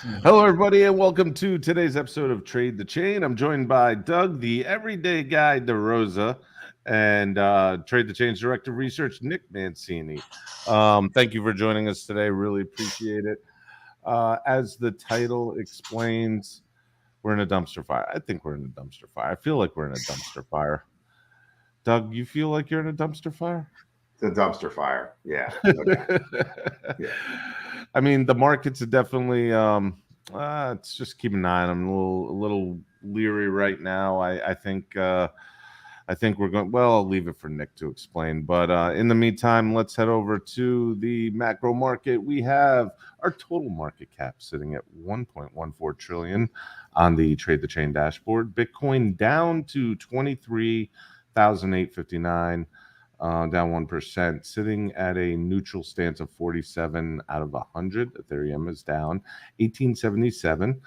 Hello, everybody, and welcome to today's episode of Trade the Chain. I'm joined by Doug, the everyday guy, DeRosa, and Trade the Chain's Director of Research, Nick Mancini. Thank you for joining us today. Really appreciate it. As the title explains, we're in a dumpster fire. I think we're in a dumpster fire. I feel like we're in a dumpster fire. Doug, you feel like you're in a dumpster fire? The dumpster fire. Yeah. Okay. Yeah. I mean, the markets are definitely it's just keep an eye on them. A little leery right now. I think we're going. Well, I'll leave it for Nick to explain. But in the meantime, let's head over to the macro market. We have our total market cap sitting at 1.14 trillion on the Trade the Chain dashboard. Bitcoin down to 23,859. Down 1%, sitting at a neutral stance of 47 out of 100. Ethereum is down 1877,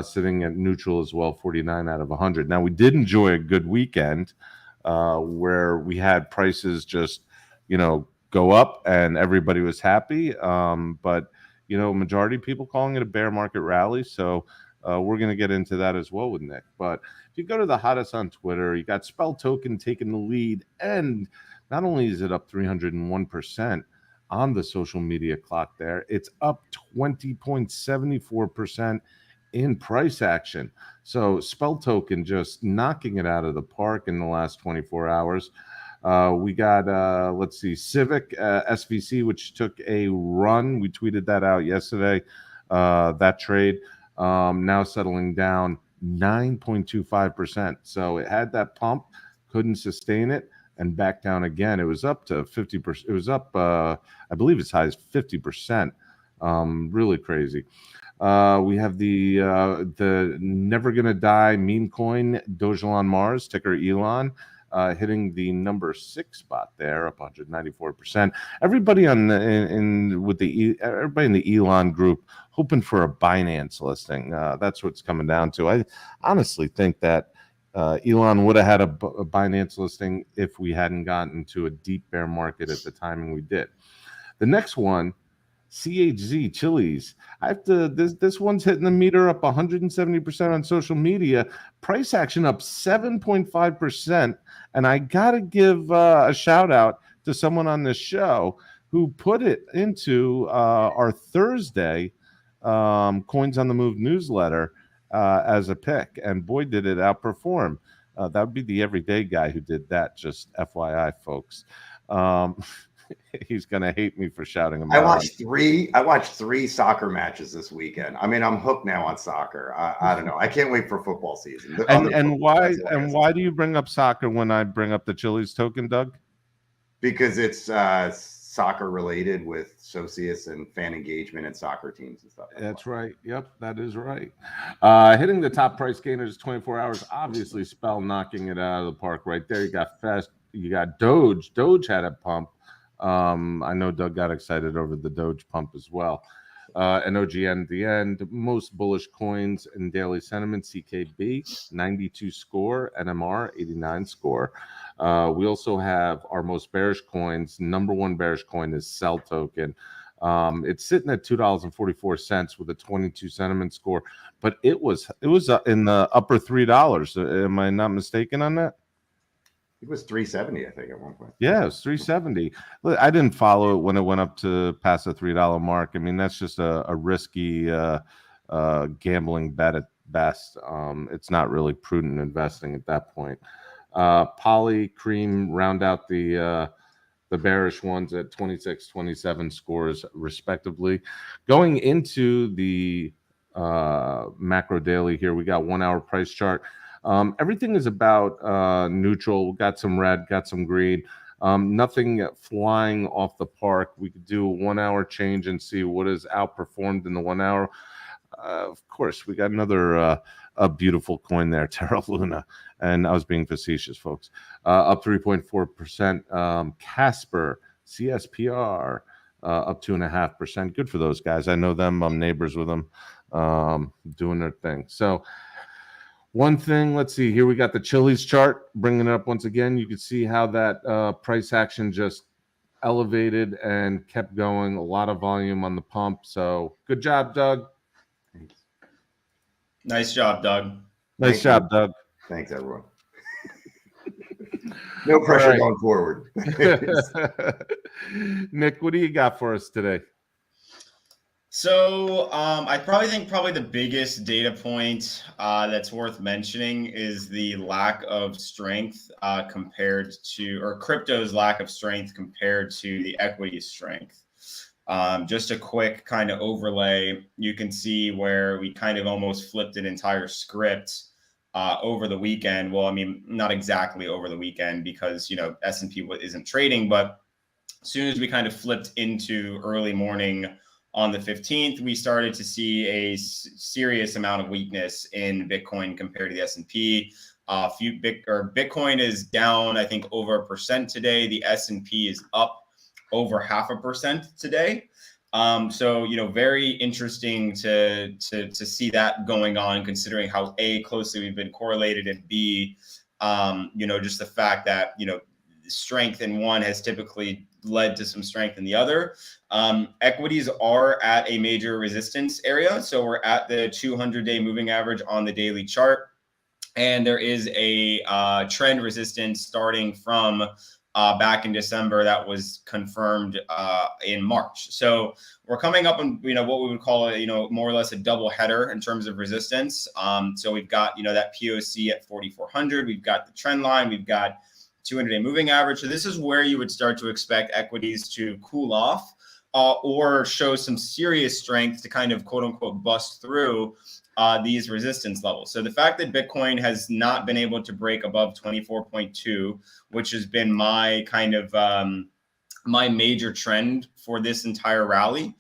sitting at neutral as well, 49 out of 100. Now, we did enjoy a good weekend where we had prices just, go up and everybody was happy. But, majority of people calling it a bear market rally. So we're going to get into that as well with Nick. But if you go to the hottest on Twitter, you got Spell Token taking the lead, and not only is it up 301% on the social media clock there, it's up 20.74% in price action. So Spell Token just knocking it out of the park in the last 24 hours. We got, let's see, Civic SVC, which took a run. We tweeted that out yesterday, that trade. Now settling down 9.25%. So it had that pump, couldn't sustain it, and back down again. It was up to 50%. It was up, I believe, as high as 50%. Really crazy. We have the never gonna die meme coin Dogelon Mars, ticker Elon, hitting the number 6 spot there, up 194%. Everybody everybody in the Elon group hoping for a Binance listing. That's what's coming down to. I honestly think that Elon would have had a Binance listing if we hadn't gotten to a deep bear market at the timing we did. The next one, CHZ Chili's. This one's hitting the meter up 170% on social media. Price action up 7.5%. And I gotta give a shout out to someone on this show who put it into our Thursday Coins on the Move newsletter as a pick, and boy, did it outperform. That would be the everyday guy who did that, just FYI, folks. He's gonna hate me for shouting him out. I watched three soccer matches this weekend. I mean, I'm hooked now on soccer. I don't know. I can't wait for football season. Why do you bring up soccer when I bring up the Chili's token, Doug? Because it's soccer related with Socius and fan engagement and soccer teams and stuff. That's right. Yep, that is right. Hitting the top price gainers 24 hours. Obviously, Spell knocking it out of the park right there. You got Fest. You got Doge. Doge had a pump. I know Doug got excited over the Doge pump as well. And OGN at the end. Most bullish coins in daily sentiment, CKB, 92 score, NMR, 89 score. We also have our most bearish coins. Number one bearish coin is Cell Token. It's sitting at $2.44 with a 22 sentiment score, but it was in the upper $3. Am I not mistaken on that? It was 370, I think, at one point. Yeah, it was 370. I didn't follow it when it went up to past the $3 mark. I mean, that's just a risky gambling bet at best. It's not really prudent investing at that point. Poly, Cream round out the bearish ones at 26, 27 scores respectively. Going into the macro daily here, we got 1 hour price chart. Everything is about neutral. Got some red, got some green. Nothing flying off the park. We could do a 1 hour change and see what is outperformed in the 1 hour. Of course, we got another a beautiful coin there, Terra Luna. And I was being facetious, folks. Up 3.4%. Casper, CSPR, up 2.5%. Good for those guys. I know them. I'm neighbors with them, doing their thing. So one thing, let's see, here we got the Chili's chart, bringing it up once again. You can see how that price action just elevated and kept going. A lot of volume on the pump. So good job, Doug. Thank Nice job, Doug. Nice job, Doug. Thanks, everyone. No pressure going forward. Nick, what do you got for us today? So I think the biggest data point that's worth mentioning is the lack of strength compared to, or crypto's lack of strength compared to the equity's strength. Just a quick kind of overlay, you can see where we kind of almost flipped an entire script over the weekend. Well, I mean, not exactly over the weekend because, you know, S&P isn't trading, but as soon as we kind of flipped into early morning on the 15th, we started to see a serious amount of weakness in Bitcoin compared to the S&P. Bitcoin is down, I think, over 1% today. The S&P is up over 0.5% today. So, you know, very interesting to see that going on, considering how A, closely we've been correlated, and B, you know, just the fact that, you know, strength in one has typically led to some strength in the other. Equities are at a major resistance area. So we're at the 200-day moving average on the daily chart. And there is a trend resistance starting from back in December that was confirmed in March. So we're coming up on, you know, what we would call, you know, more or less a double header in terms of resistance. So we've got, you know, that POC at 4,400. We've got the trend line. We've got 200-day moving average. So this is where you would start to expect equities to cool off or show some serious strength to kind of quote unquote bust through these resistance levels. So the fact that Bitcoin has not been able to break above 24.2, which has been my kind of my major trend for this entire rally.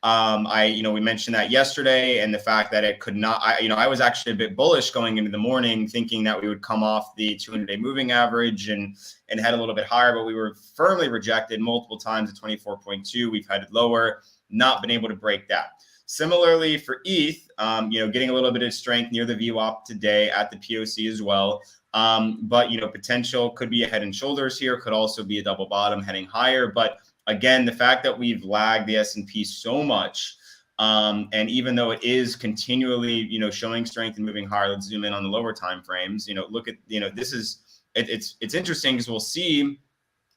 We mentioned that yesterday, and the fact that it could not, I was actually a bit bullish going into the morning, thinking that we would come off the 200-day moving average and head a little bit higher, but we were firmly rejected multiple times at 24.2. We've headed lower, not been able to break that. Similarly for ETH, getting a little bit of strength near the VWAP today at the POC as well. But, you know, potential could be a head and shoulders here, could also be a double bottom heading higher. But again, the fact that we've lagged the S&P so much, and even though it is continually, you know, showing strength and moving higher, let's zoom in on the lower time frames. You know, look at, you know, this is, it's interesting because we'll see,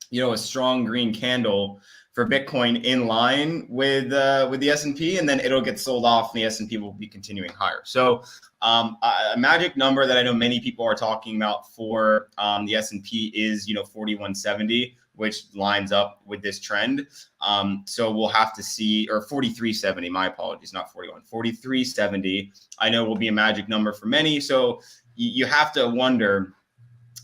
you know, a strong green candle for Bitcoin in line with the S&P, and then it'll get sold off and the S&P will be continuing higher. So a magic number that I know many people are talking about for the S&P is, you know, 4170, which lines up with this trend. So we'll have to see, or 4370, my apologies, not 41, 4370, I know will be a magic number for many. So you have to wonder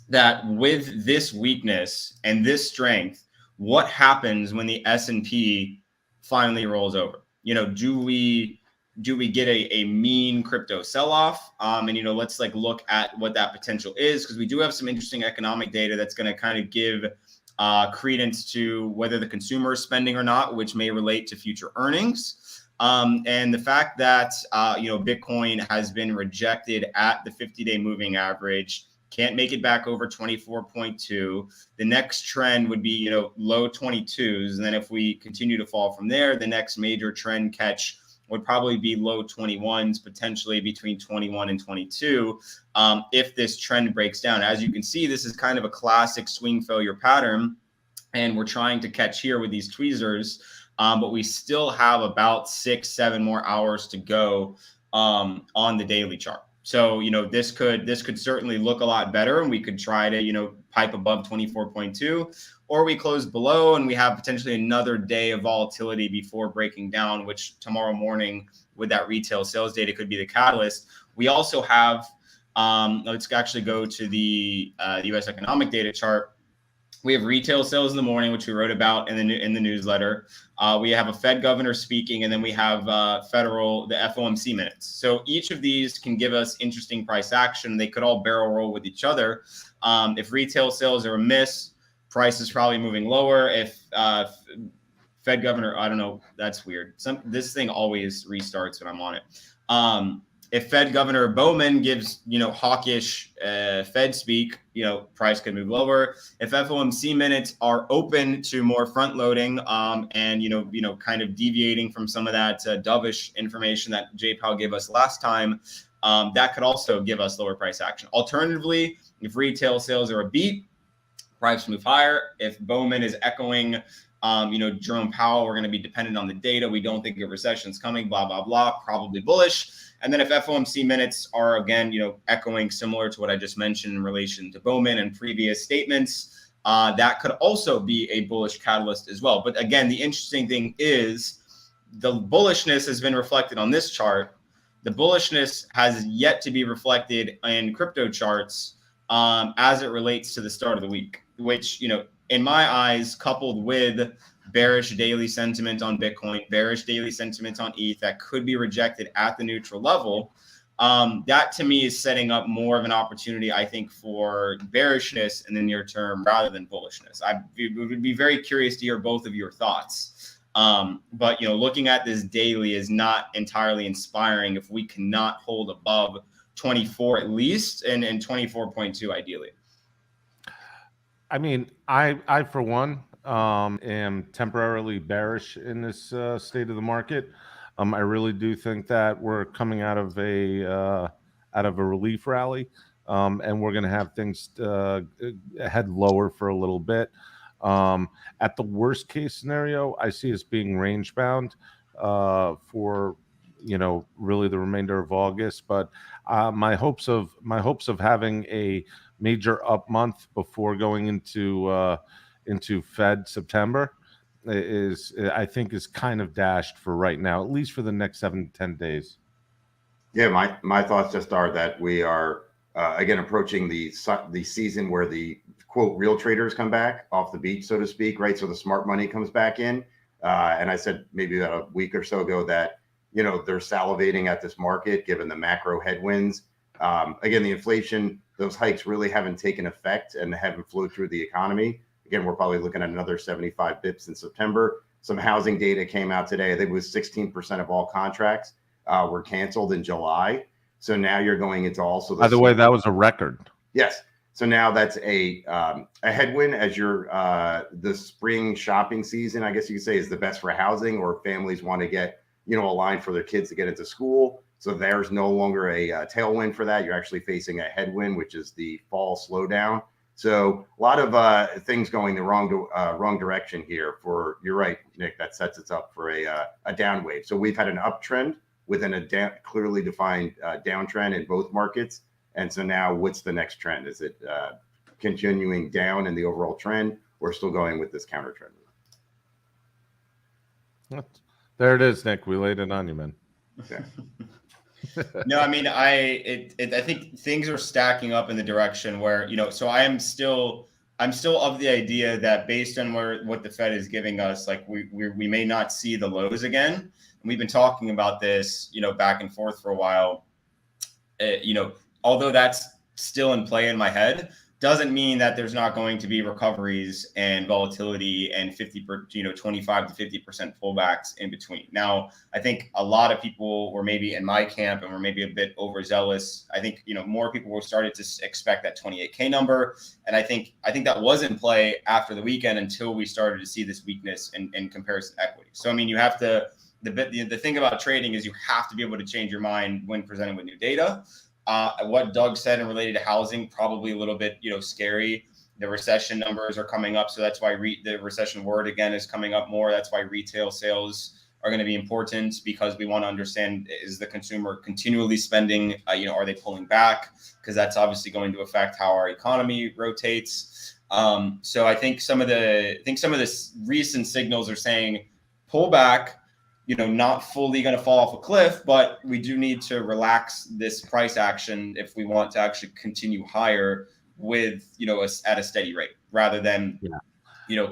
that with this weakness and this strength, what happens when the S&P finally rolls over? You know, do we get a mean crypto sell-off? And, you know, let's like look at what that potential is, because we do have some interesting economic data that's going to kind of give credence to whether the consumer is spending or not, which may relate to future earnings. And the fact that, Bitcoin has been rejected at the 50-day moving average, can't make it back over 24.2. The next trend would be, you know, low 22s. And then if we continue to fall from there, the next major trend catch would probably be low 21s, potentially between 21 and 22. If this trend breaks down, as you can see, this is kind of a classic swing failure pattern. And we're trying to catch here with these tweezers. But we still have about 6-7 more hours to go on the daily chart. So, you know, this could certainly look a lot better, and we could try to, you know, pipe above 24.2, or we close below and we have potentially another day of volatility before breaking down, which tomorrow morning with that retail sales data could be the catalyst. We also have, let's actually go to the U.S. economic data chart. We have retail sales in the morning, which we wrote about in the newsletter. We have a Fed governor speaking, and then we have the FOMC minutes. So each of these can give us interesting price action. They could all barrel roll with each other. If retail sales are a miss, price is probably moving lower. If Fed governor, I don't know, that's weird. This thing always restarts when I'm on it. If Fed Governor Bowman gives, you know, hawkish Fed speak, you know, price could move lower. If FOMC minutes are open to more front loading and, you know, kind of deviating from some of that dovish information that J. Powell gave us last time, that could also give us lower price action. Alternatively, if retail sales are a beat, price move higher. If Bowman is echoing, Jerome Powell, we're going to be dependent on the data. We don't think a recession is coming, blah, blah, blah, probably bullish. And then if FOMC minutes are, again, echoing similar to what I just mentioned in relation to Bowman and previous statements, that could also be a bullish catalyst as well. But again, the interesting thing is the bullishness has been reflected on this chart. The bullishness has yet to be reflected in crypto charts as it relates to the start of the week, which, in my eyes, coupled with bearish daily sentiment on Bitcoin, bearish daily sentiment on ETH that could be rejected at the neutral level, that to me is setting up more of an opportunity, I think, for bearishness in the near term rather than bullishness. I would be very curious to hear both of your thoughts. But, looking at this daily is not entirely inspiring if we cannot hold above 24 at least and 24.2 ideally. I mean, I for one am temporarily bearish in this state of the market. I really do think that we're coming out of a relief rally, and we're going to have things head lower for a little bit. At the worst case scenario, I see us being range bound for really the remainder of August. But my hopes of having a major up month before going into Fed September is kind of dashed for right now, at least for the next 7 to 10 days. Yeah, my thoughts just are that we are again approaching the season where the quote real traders come back off the beach, so to speak, right? So the smart money comes back in, and I said maybe about a week or so ago that they're salivating at this market given the macro headwinds. Again, the inflation, those hikes really haven't taken effect and haven't flowed through the economy. Again, we're probably looking at another 75 bips in September. Some housing data came out today. I think it was 16% of all contracts were canceled in July. So now you're going into also By the way, that was a record. Yes. So now that's a headwind as the spring shopping season, I guess you could say, is the best for housing, or families want to get, a line for their kids to get into school. So there's no longer a tailwind for that. You're actually facing a headwind, which is the fall slowdown. So a lot of things going the wrong direction here. You're right, Nick, that sets us up for a down wave. So we've had an uptrend within a clearly defined downtrend in both markets. And so now what's the next trend? Is it continuing down in the overall trend, or still going with this counter trend? There it is, Nick. We laid it on you, man. Okay. No, I mean, I think things are stacking up in the direction where, so I'm still of the idea that based on what the Fed is giving us, like we may not see the lows again. And we've been talking about this, back and forth for a while. Although that's still in play in my head, doesn't mean that there's not going to be recoveries and volatility and 25 to 50% pullbacks in between. Now, I think a lot of people were maybe in my camp and were maybe a bit overzealous. I think, more people were started to expect that 28K number. And I think that was in play after the weekend until we started to see this weakness in comparison to equity. So, I mean, you have to, the thing about trading is you have to be able to change your mind when presented with new data. What Doug said in related to housing, probably a little bit, scary. The recession numbers are coming up. So that's why the recession word again is coming up more. That's why retail sales are going to be important, because we want to understand, is the consumer continually spending? Are they pulling back? Because that's obviously going to affect how our economy rotates. So I think some of the recent signals are saying pull back, not fully going to fall off a cliff, but we do need to relax this price action if we want to actually continue higher with, at a steady rate rather than,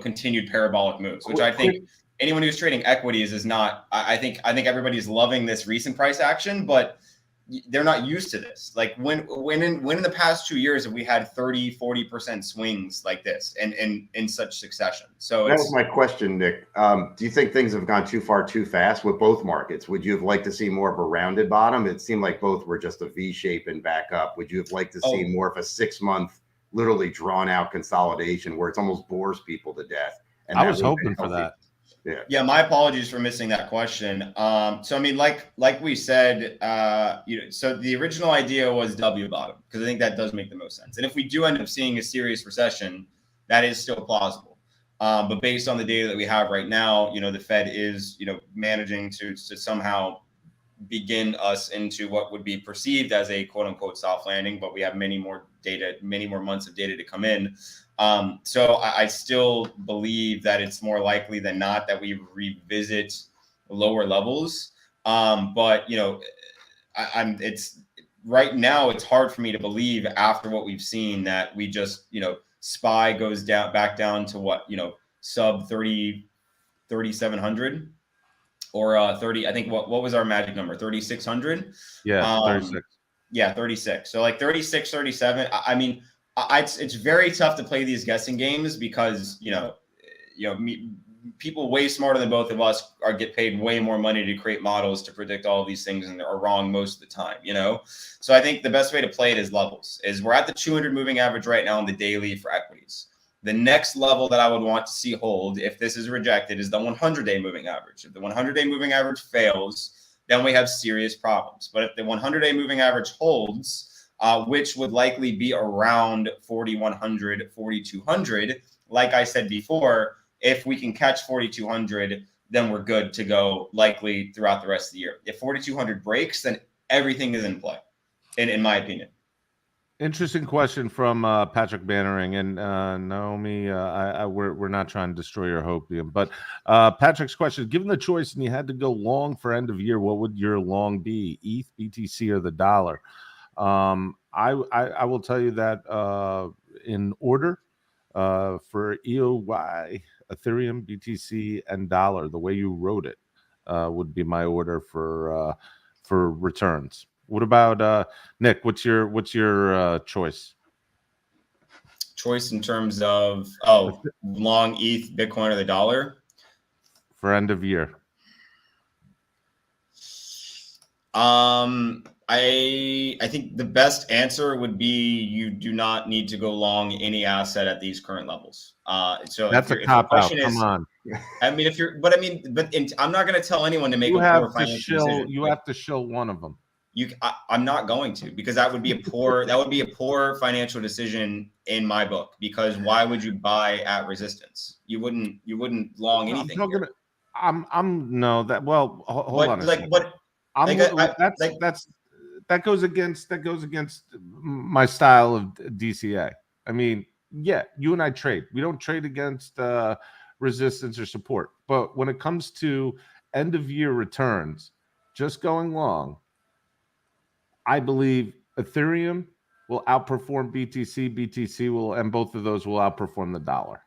continued parabolic moves, which I think anyone who's trading equities is not. I think everybody's loving this recent price action, but they're not used to this. Like when in the past 2 years have we had 30-40% swings like this and in such succession? So that was my question, Nick. Do you think things have gone too far too fast with both markets? Would you have liked to see more of a rounded bottom? It seemed like both were just a V shape and back up. Would you have liked to see more of a 6-month, literally drawn out consolidation where it's almost bores people to death? And I was hoping for that. Yeah, my apologies for missing that question. So I mean, like we said, so the original idea was W bottom, because I think that does make the most sense. And if we do end up seeing a serious recession, that is still plausible. But based on the data that we have right now, the Fed is, managing to somehow begin us into what would be perceived as a quote unquote soft landing, but we have many more months of data to come in. So I still believe that it's more likely than not that we revisit lower levels. But it's right now, it's hard for me to believe after what we've seen that we just, SPY goes back down to what, sub 3,700 or 30. I think what was our magic number? 3,600. Yeah, 36. Yeah, 36. So like 36, 37. I mean, it's very tough to play these guessing games because people way smarter than both of us get paid way more money to create models to predict all of these things, and are wrong most of the time. So I think the best way to play it is levels. We're at the 200 moving average right now on the daily for equities. The next level that I would want to see hold, if this is rejected, is the 100-day moving average. If the 100-day moving average fails, then we have serious problems. But if the 100-day moving average holds, which would likely be around 4,100, 4,200, like I said before, if we can catch 4,200, then we're good to go likely throughout the rest of the year. If 4,200 breaks, then everything is in play, in my opinion. Interesting question from Patrick Bannering and Naomi. We're not trying to destroy your hopium, but Patrick's question: given the choice and you had to go long for end of year, what would your long be? ETH, BTC, or the dollar? I will tell you that in order for EOY, Ethereum, BTC, and dollar, the way you wrote it would be my order for returns. What about Nick? What's your choice? Choice in terms of long ETH, Bitcoin, or the dollar for end of year? I think the best answer would be you do not need to go long any asset at these current levels. So that's a cop out. Come on. I mean, I'm not going to tell anyone to make a poor financial decision. You have to show one of them. I'm not going to, because that would be a poor financial decision in my book. Because why would you buy at resistance? You wouldn't long anything. Hold on. That goes against my style of DCA. I mean, yeah, you and I trade. We don't trade against resistance or support. But when it comes to end of year returns, just going long, I believe Ethereum will outperform BTC. And both of those will outperform the dollar.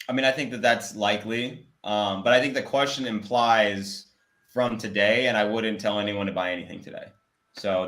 I mean, I think that's likely. But I think the question implies from today, and I wouldn't tell anyone to buy anything today. So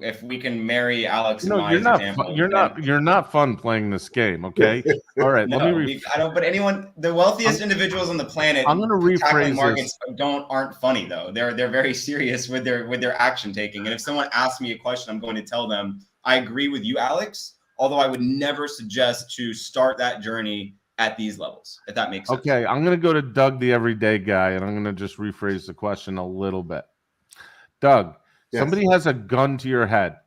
if we can marry Alex and my example, you're not fun playing this game. Okay. All right. The wealthiest individuals on the planet, I'm going to rephrase markets aren't funny though. They're very serious with their action taking. And if someone asks me a question, I'm going to tell them, I agree with you, Alex, although I would never suggest to start that journey at these levels, if that makes sense. Okay. I'm going to go to Doug, the everyday guy, and I'm going to just rephrase the question a little bit. Doug, yes. Somebody has a gun to your head.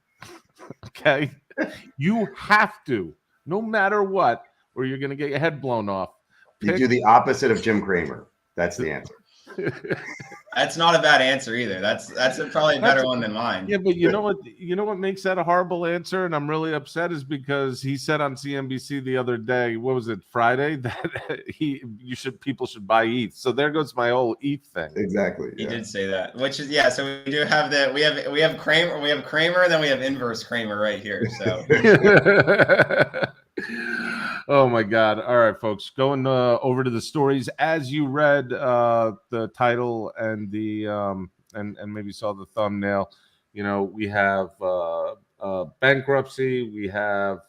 Okay. You have to, no matter what, or you're going to get your head blown off. You do the opposite of Jim Cramer. That's the answer. That's not a bad answer either. That's probably a better one than mine. Yeah, but you know what makes that a horrible answer, and I'm really upset, is because he said on CNBC the other day, what was it, Friday, that people should buy ETH. So there goes my whole ETH thing. Exactly. He did say that, which is So we do have we have Kramer, and then we have inverse Kramer right here. So. Oh my God. All right, folks, going over to the stories. As you read the title and the and maybe saw the thumbnail, we have bankruptcy, we have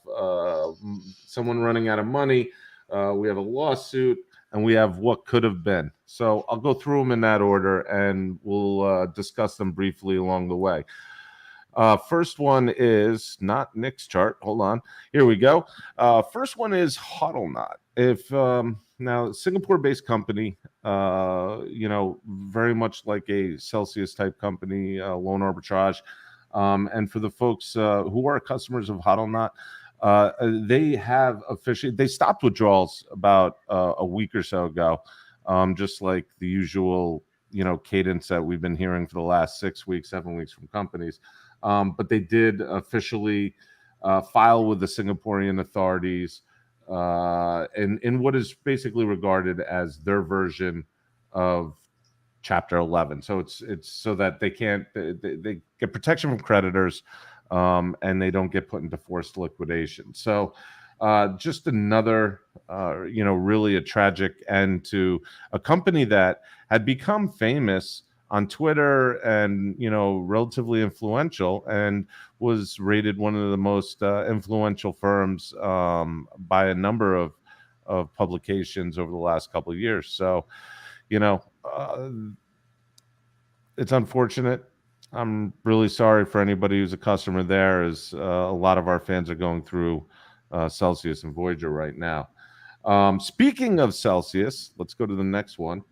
someone running out of money, we have a lawsuit, and we have what could have been. So I'll go through them in that order, and we'll discuss them briefly along the way. First one is not Nick's chart. Hold on. Here we go. First one is HODLer. If Now, Singapore-based company, very much like a Celsius type company, loan arbitrage. And for the folks who are customers of HODLer, they stopped withdrawals about a week or so ago, just like the usual, cadence that we've been hearing for the last 6 weeks, 7 weeks from companies. But they did officially file with the Singaporean authorities in what is basically regarded as their version of Chapter 11. So it's so that they get protection from creditors, and they don't get put into forced liquidation. So just another, really a tragic end to a company that had become famous on Twitter and, relatively influential, and was rated one of the most influential firms by a number of publications over the last couple of years. So, it's unfortunate. I'm really sorry for anybody who's a customer there, as a lot of our fans are going through Celsius and Voyager right now. Speaking of Celsius, let's go to the next one.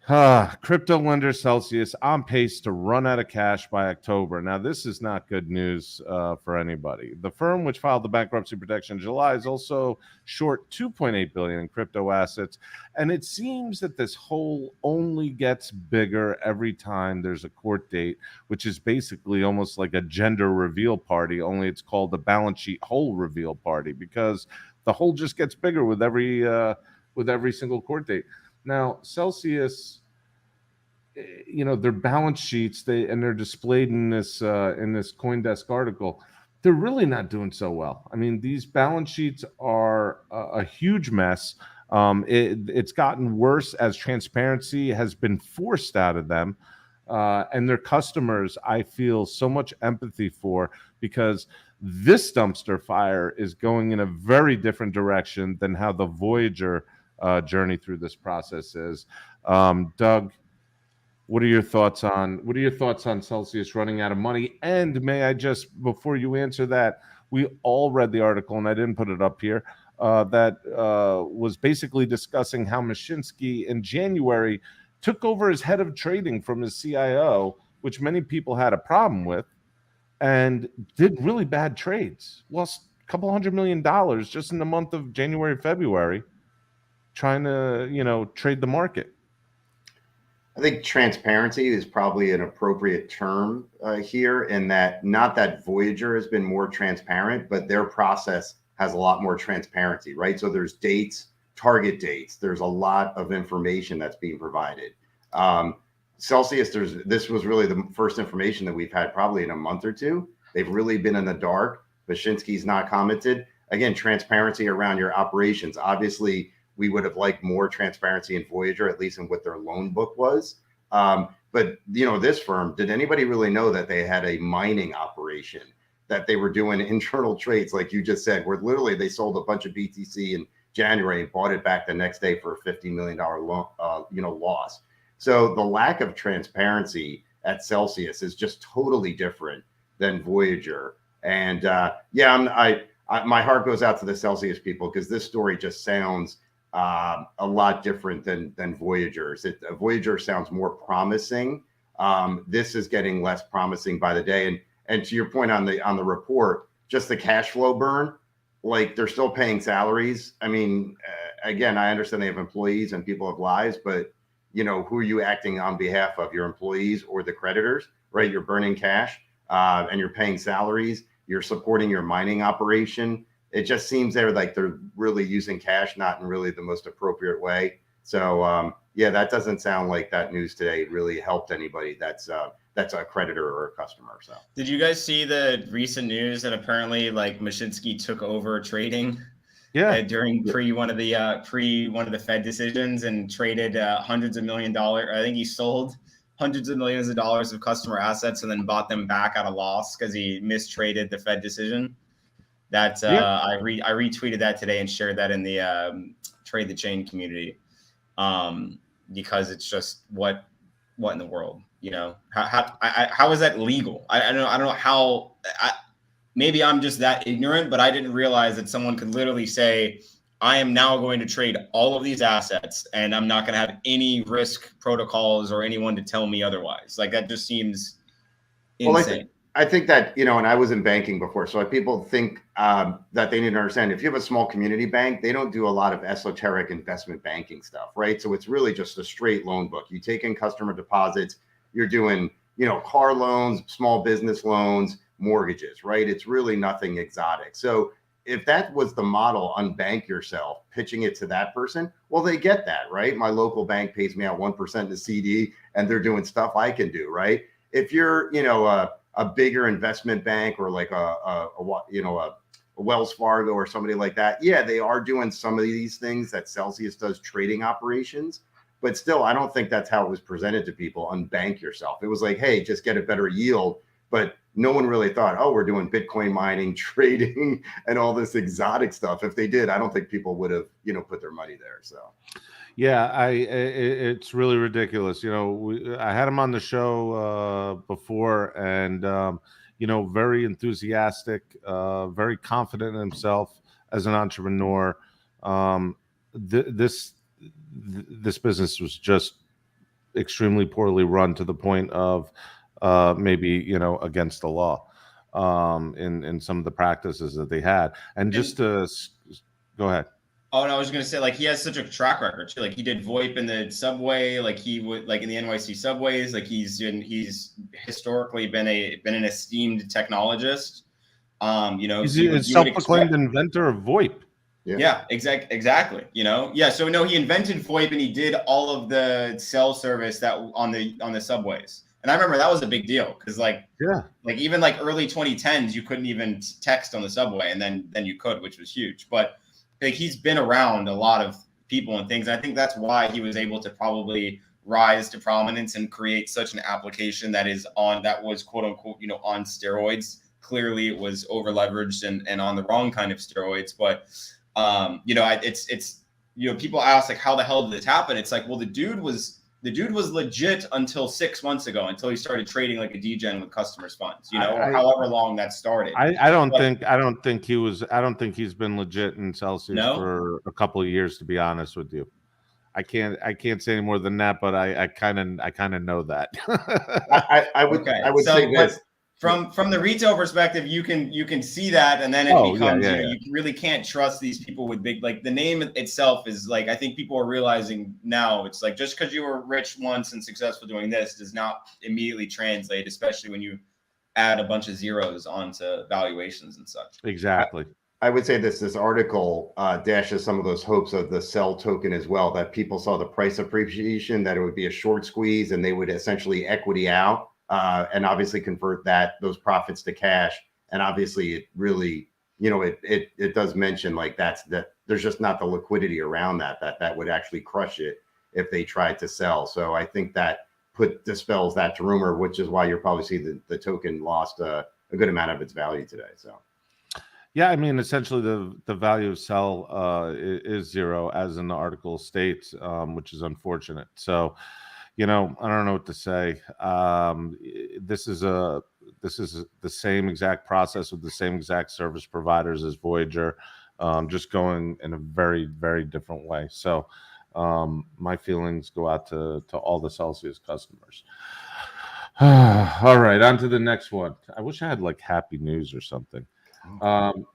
Crypto lender Celsius on pace to run out of cash by October. Now, this is not good news for anybody. The firm, which filed the bankruptcy protection in July, is also short $2.8 billion in crypto assets, and it seems that this hole only gets bigger every time there's a court date, which is basically almost like a gender reveal party, only it's called the balance sheet hole reveal party, because the hole just gets bigger with every single court date. Now, Celsius, their balance sheets, they're displayed in this CoinDesk article. They're really not doing so well. I mean, these balance sheets are a huge mess. It's gotten worse as transparency has been forced out of them, and their customers, I feel so much empathy for, because this dumpster fire is going in a very different direction than how the Voyager journey through this process is. Doug, what are your thoughts on Celsius running out of money? And may I just, before you answer that, we all read the article, and I didn't put it up here, that was basically discussing how Mashinsky in January took over as head of trading from his CIO, which many people had a problem with, and did really bad trades. Lost a couple $100 million just in the month of January, February, trying to, trade the market. I think transparency is probably an appropriate term here, in that, not that Voyager has been more transparent, but their process has a lot more transparency, right? So there's dates, target dates. There's a lot of information that's being provided. Celsius, this was really the first information that we've had probably in a month or two. They've really been in the dark. Bashinsky's not commented. Again, transparency around your operations. Obviously, we would have liked more transparency in Voyager, at least in what their loan book was. But, this firm, did anybody really know that they had a mining operation, that they were doing internal trades, like you just said, where literally they sold a bunch of BTC in January and bought it back the next day for a $50 million loss. So the lack of transparency at Celsius is just totally different than Voyager. And my heart goes out to the Celsius people, because this story just sounds a lot different than Voyager's. Voyager sounds more promising. This is getting less promising by the day. And to your point on the report, just the cash flow burn, like, they're still paying salaries. I mean, again, I understand they have employees and people have lives, but who are you acting on behalf of? Your employees or the creditors, right? You're burning cash, and you're paying salaries. You're supporting your mining operation. It just seems like they're really using cash, not in really the most appropriate way. So that doesn't sound like that news today really helped anybody that's a creditor or a customer. So did you guys see the recent news that apparently Mashinsky took over trading? Yeah, during one of the Fed decisions, and traded hundreds of $1 million. I think he sold hundreds of millions of dollars of customer assets and then bought them back at a loss because he mistraded the Fed decision. I retweeted that today and shared that in the Trade the Chain community, because it's just what in the world, how is that legal? I don't know how. Maybe I'm just that ignorant, but I didn't realize that someone could literally say, I am now going to trade all of these assets and I'm not going to have any risk protocols or anyone to tell me otherwise. Like that just seems Well, insane. I think that, you know, and I was in banking before, so people think that they need to understand if you have a small community bank, they don't do a lot of esoteric investment banking stuff, right? So it's really just a straight loan book. You take in customer deposits, you're doing, you know, car loans, small business loans, mortgages, right? It's really nothing exotic. So if that was the model, unbank yourself, pitching it to that person, well, they get that, right? My local bank pays me out 1% in a CD and they're doing stuff I can do, right? If you're, you know, a bigger investment bank or like a Wells Fargo or somebody like that, yeah, they are doing some of these things that Celsius does, trading operations. But still, I don't think that's how it was presented to people. Unbank yourself. It was like, hey, just get a better yield. But no one really thought, oh, we're doing Bitcoin mining, trading, and all this exotic stuff. If they did, I don't think people would have, you know, put their money there. So. Yeah, it's really ridiculous. You know, I had him on the show before, and you know, very enthusiastic, very confident in himself as an entrepreneur. Um, this business was just extremely poorly run to the point of maybe, you know, against the law in some of the practices that they had. And just to go ahead. Oh, no, I was going to say, like, he has such a track record too. Like, he did VoIP in the subway, like he would, like in the NYC subways. Like, he's historically been an esteemed technologist. You know, he's a self-proclaimed inventor of VoIP. Yeah, exactly. You know, yeah. So no, he invented VoIP and he did all of the cell service that on the subways. And I remember that was a big deal because like even like early 2010s, you couldn't even text on the subway, and then you could, which was huge. But like he's been around a lot of people and things. I think that's why he was able to probably rise to prominence and create such an application that was quote unquote, you know, on steroids. Clearly it was over leveraged and on the wrong kind of steroids. But you know, it's you know, people ask like, how the hell did this happen? It's like, well, the dude was legit until 6 months ago, until he started trading like a degen with customers' funds, you know, or however long that started. I don't think he's been legit in Celsius for a couple of years, to be honest with you. I can't say any more than that, but I kind of know that. I would say this. From the retail perspective, you can see that, and then it becomes you really can't trust these people with big, like the name itself is like, I think people are realizing now, it's like just because you were rich once and successful doing this does not immediately translate, especially when you add a bunch of zeros onto valuations and such. Exactly. I would say this article dashes some of those hopes of the Cell token as well, that people saw the price appreciation, that it would be a short squeeze and they would essentially equity out. And obviously convert those profits to cash. And obviously it really, you know, it does mention like that there's just not the liquidity around that would actually crush it if they tried to sell. So I think that dispels that rumor, which is why you'll probably see the token lost a good amount of its value today. So. Yeah, I mean, essentially the value of Cell is zero, as in the article states, which is unfortunate. So, you know, I don't know what to say. This is the same exact process with the same exact service providers as Voyager, just going in a very, very different way. So my feelings go out to all the Celsius customers. All right, on to the next one. I wish I had like happy news or something.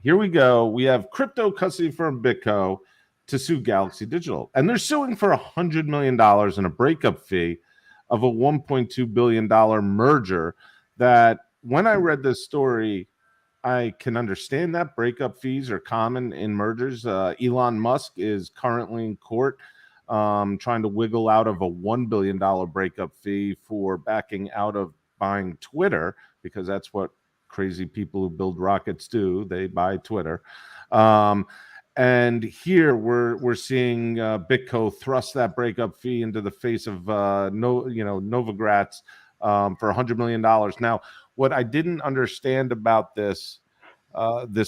Here we go. We have crypto custody firm BitGo to sue Galaxy Digital, and they're suing for $100 million in a breakup fee of a $1.2 billion merger. That when I read this story, I can understand that breakup fees are common in mergers. Elon Musk is currently in court trying to wiggle out of a $1 billion breakup fee for backing out of buying Twitter, because that's what crazy people who build rockets do. They buy Twitter. And here we're seeing BitGo thrust that breakup fee into the face of Novogratz for $100 million. Now, what I didn't understand about this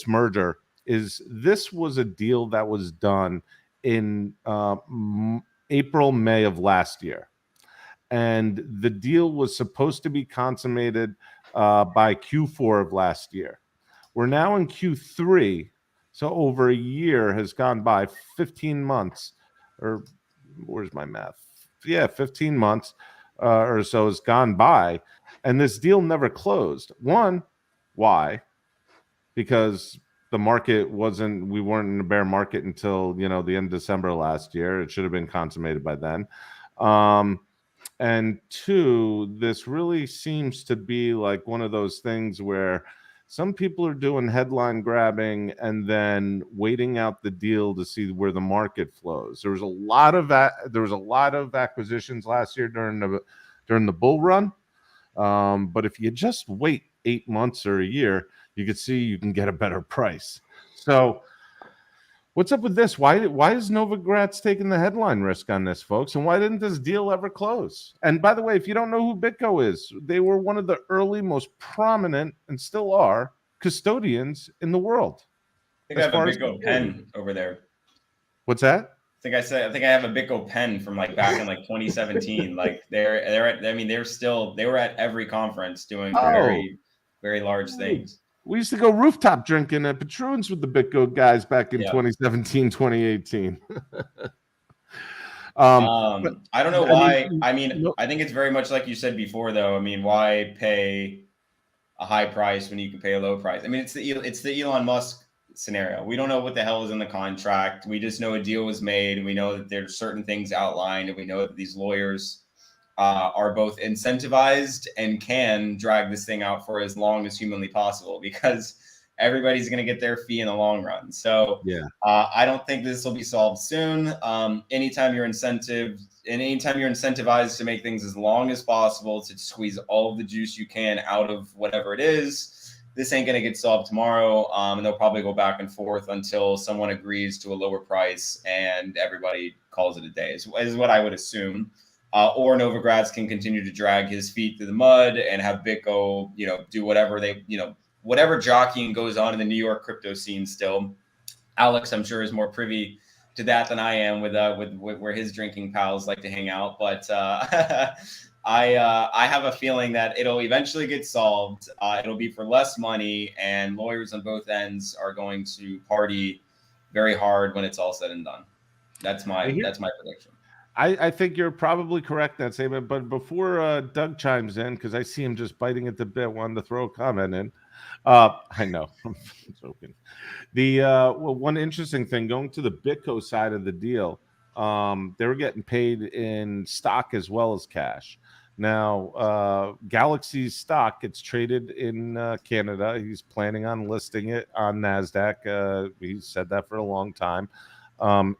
merger is this was a deal that was done in April, May of last year, and the deal was supposed to be consummated by Q4 of last year. We're now in Q3. So over a year has gone by, 15 months, or where's my math? Yeah, 15 months or so has gone by, and this deal never closed. One, why? Because the market wasn't, we weren't in a bear market until, the end of December last year. It should have been consummated by then. And two, this really seems to be like one of those things where some people are doing headline grabbing and then waiting out the deal to see where the market flows. There was a lot of acquisitions last year during the bull run. But if you just wait 8 months or a year, you can see you can get a better price. So what's up with this? Why is Novogratz taking the headline risk on this, folks? And why didn't this deal ever close? And by the way, if you don't know who BitGo is, they were one of the early, most prominent, and still are, custodians in the world. I think I have a BitGo pen over there. What's that? I think I have a BitGo pen from like back in like 2017. Like they were at every conference doing very, very large things. We used to go rooftop drinking at Patroons with the BitGo guys back in 2017, 2018. I don't know why. I think it's very much like you said before, though. I mean, why pay a high price when you can pay a low price? I mean, it's the Elon Musk scenario. We don't know what the hell is in the contract. We just know a deal was made, and we know that there's certain things outlined, and we know that these lawyers are both incentivized and can drag this thing out for as long as humanly possible, because everybody's going to get their fee in the long run. So I don't think this will be solved soon. Anytime you're incentivized to make things as long as possible to squeeze all of the juice you can out of whatever it is, this ain't going to get solved tomorrow. And they'll probably go back and forth until someone agrees to a lower price and everybody calls it a day, is what I would assume. Or Novogratz can continue to drag his feet through the mud and have BitGo, do whatever whatever jockeying goes on in the New York crypto scene still. Alex, I'm sure, is more privy to that than I am with where his drinking pals like to hang out. But I have a feeling that it'll eventually get solved. It'll be for less money, and lawyers on both ends are going to party very hard when it's all said and done. That's my prediction. I think you're probably correct in that statement. But before Doug chimes in, because I see him just biting at the bit, wanting to throw a comment in. I know, I'm joking. One interesting thing, going to the BitGo side of the deal, they were getting paid in stock as well as cash. Now, Galaxy's stock gets traded in Canada. He's planning on listing it on NASDAQ. He said that for a long time.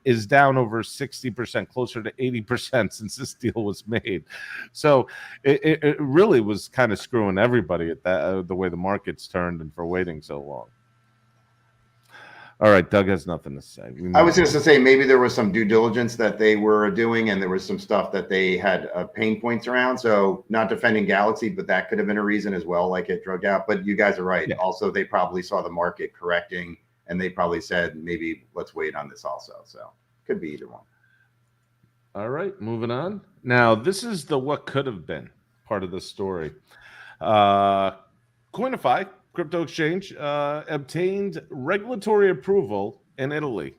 Is down over 60%, closer to 80% since this deal was made. So it really was kind of screwing everybody at that the way the market's turned and for waiting so long. All right, Doug has nothing to say. I was just to say maybe there was some due diligence that they were doing, and there was some stuff that they had pain points around. So not defending Galaxy, but that could have been a reason as well, like it drugged out. But you guys are right. Yeah. Also, they probably saw the market correcting, and they probably said, maybe let's wait on this also. So could be either one. All right, moving on. Now, this is the what could have been part of the story. Coinify, crypto exchange, obtained regulatory approval in Italy.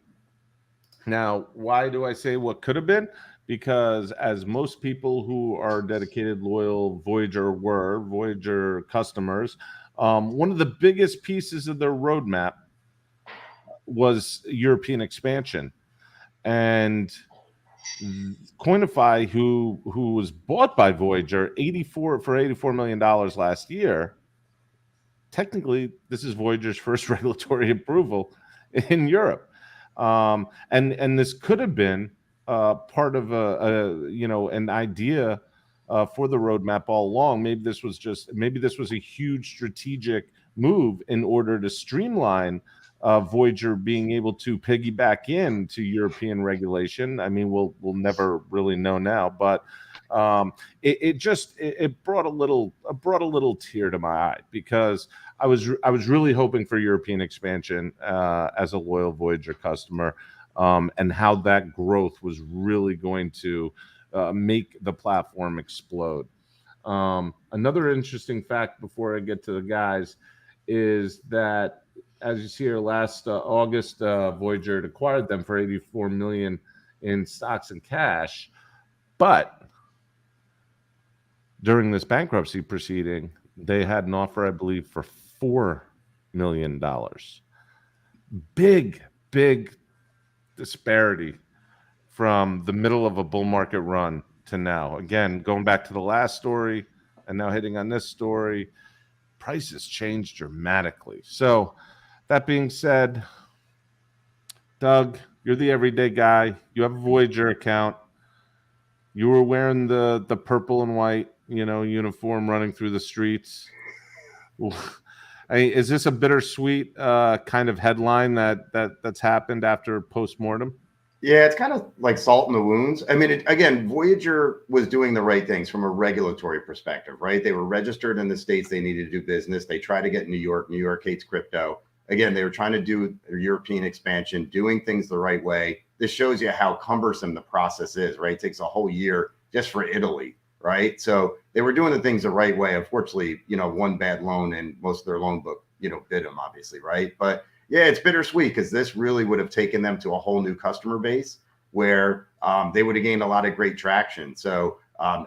Now, why do I say what could have been? Because as most people who are dedicated, loyal Voyager customers, one of the biggest pieces of their roadmap was European expansion. And Coinify, who was bought by Voyager for $84 million last year, technically this is Voyager's first regulatory approval in Europe. And this could have been part of an idea for the roadmap all along. Maybe this was a huge strategic move in order to streamline Voyager being able to piggyback into European regulation. I mean, we'll never really know now, but it brought a little tear to my eye, because I was really hoping for European expansion as a loyal Voyager customer, and how that growth was really going to make the platform explode. Another interesting fact before I get to the guys is that as you see here, last August, Voyager acquired them for $84 million in stocks and cash. But during this bankruptcy proceeding, they had an offer, I believe, for $4 million. Big, big disparity from the middle of a bull market run to now. Again, going back to the last story and now hitting on this story, prices changed dramatically. So that being said, Doug, you're the everyday guy. You have a Voyager account. You were wearing the purple and white, uniform running through the streets. Is this a bittersweet kind of headline that's happened after postmortem? Yeah, it's kind of like salt in the wounds. I mean, again, Voyager was doing the right things from a regulatory perspective, right? They were registered in the states they needed to do business. They tried to get New York. New York hates crypto. Again, they were trying to do their European expansion, doing things the right way. This shows you how cumbersome the process is, right? It takes a whole year just for Italy, right? So they were doing the things the right way. Unfortunately, one bad loan and most of their loan book, bid them, obviously, right? But yeah, it's bittersweet because this really would have taken them to a whole new customer base where they would have gained a lot of great traction. So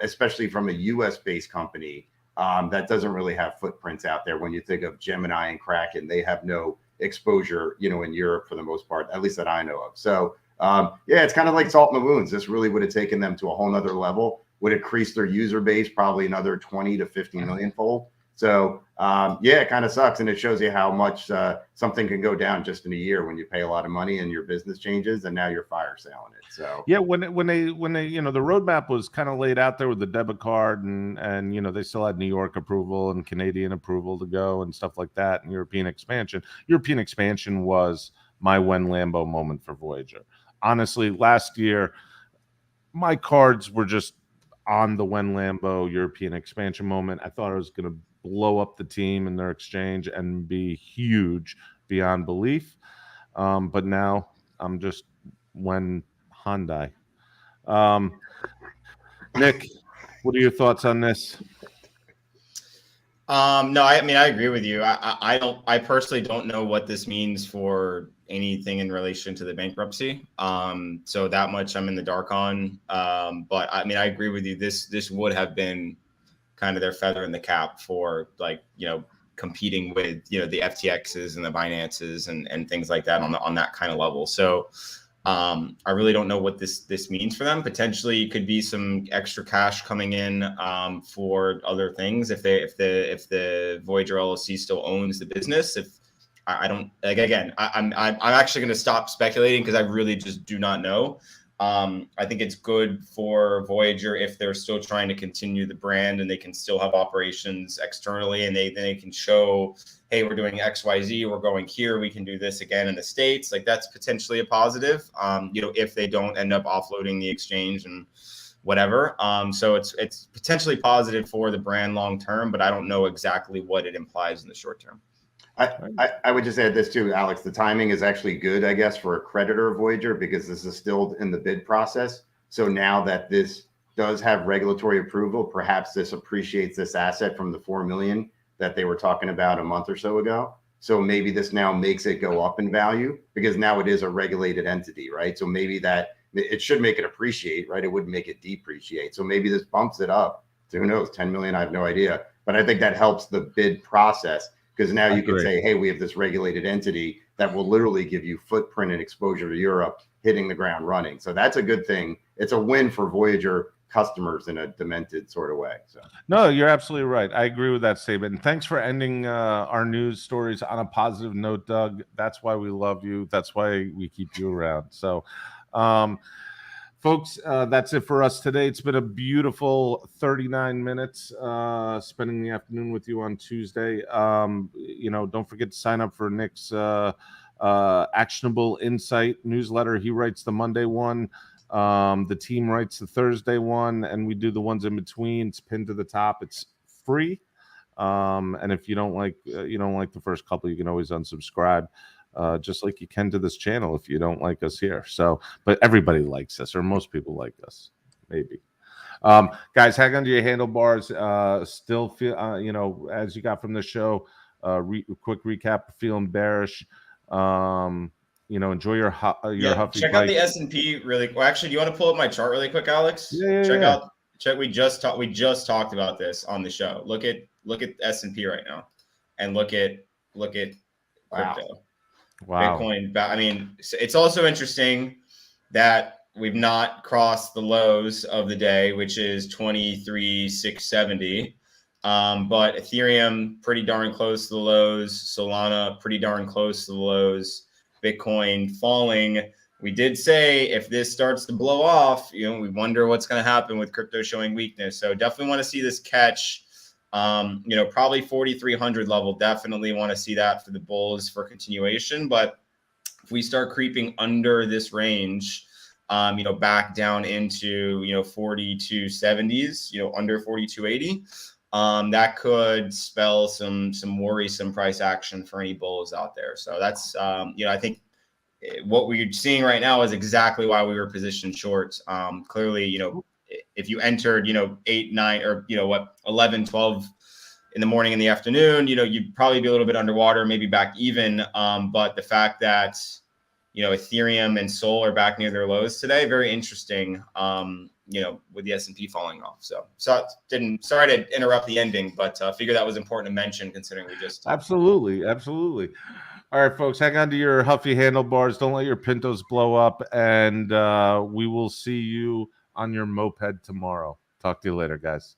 especially from a US-based company that doesn't really have footprints out there. When you think of Gemini and Kraken, they have no exposure, in Europe for the most part, at least that I know of. So yeah, it's kind of like salt in the wounds. This really would have taken them to a whole nother level, would increase their user base probably another 20 to 50 million fold. So yeah, it kind of sucks, and it shows you how much something can go down just in a year when you pay a lot of money and your business changes, and now you're fire selling it. So yeah, when they the roadmap was kind of laid out there with the debit card, and they still had New York approval and Canadian approval to go and stuff like that, and European expansion. European expansion was my when Lambo moment for Voyager. Honestly, last year my cards were just on the when Lambo European expansion moment. I thought I was going to blow up the team and their exchange and be huge beyond belief. But now I'm just when Hyundai. Nick, what are your thoughts on this? No, I mean, I agree with you. I personally don't know what this means for anything in relation to the bankruptcy. So that much I'm in the dark on. But I mean, I agree with you. This would have been kind of their feather in the cap for competing with, the FTXs and the Binances and things like that on that kind of level. So I really don't know what this means for them. Potentially, it could be some extra cash coming in for other things if the Voyager LLC still owns the business. If I don't, like, again, I'm actually going to stop speculating because I really just do not know. I think it's good for Voyager if they're still trying to continue the brand and they can still have operations externally, and they can show, hey, we're doing XYZ, we're going here, we can do this again in the States. Like, that's potentially a positive, if they don't end up offloading the exchange and whatever. So it's potentially positive for the brand long term, but I don't know exactly what it implies in the short term. I would just add this too, Alex. The timing is actually good, I guess, for a creditor of Voyager because this is still in the bid process. So now that this does have regulatory approval, perhaps this appreciates this asset from the 4 million that they were talking about a month or so ago. So maybe this now makes it go up in value because now it is a regulated entity, right? So maybe that it should make it appreciate, right? It wouldn't make it depreciate. So maybe this bumps it up to, who knows, 10 million. I have no idea. But I think that helps the bid process. Because now you can say, hey, we have this regulated entity that will literally give you footprint and exposure to Europe, hitting the ground running. So that's a good thing. It's a win for Voyager customers in a demented sort of way. So no, you're absolutely right. I agree with that statement. And thanks for ending our news stories on a positive note, Doug. That's why we love you. That's why we keep you around. So, folks, that's it for us today. It's been a beautiful 39 minutes spending the afternoon with you on Tuesday. Don't forget to sign up for Nick's Actionable Insight newsletter. He writes the Monday one. The team writes the Thursday one, and we do the ones in between. It's pinned to the top. It's free. And if you don't like the first couple, you can always unsubscribe. Just like you can to this channel if you don't like us here. So, but everybody likes us, or most people like us, maybe. Guys, hang on to your handlebars. Still feel, as you got from the show, quick recap. Feeling bearish. Enjoy your Huffy check out bike. the S&P really. Well, actually, do you want to pull up my chart really quick, Alex? Yeah. Check. We just talked about this on the show. Look at S&P right now, and look at crypto. Wow. Bitcoin. I mean, it's also interesting that we've not crossed the lows of the day, which is 23,670. But Ethereum pretty darn close to the lows. Solana pretty darn close to the lows. Bitcoin falling. We did say if this starts to blow off, we wonder what's going to happen with crypto showing weakness. So definitely want to see this catch. Probably 4,300 level. Definitely want to see that for the bulls for continuation. But if we start creeping under this range, back down into 4270s, under 4280, that could spell some worrisome price action for any bulls out there. So that's I think what we're seeing right now is exactly why we were positioned short. Clearly, if you entered 8, 9, or 11, 12 in the morning, in the afternoon, you'd probably be a little bit underwater, maybe back even. But the fact that Ethereum and Sol are back near their lows today, very interesting. With the S&P falling off. So sorry to interrupt the ending, but figure that was important to mention considering we just absolutely. All right, folks, hang on to your Huffy handlebars. Don't let your Pintos blow up, and we will see you on your moped tomorrow. Talk to you later, guys.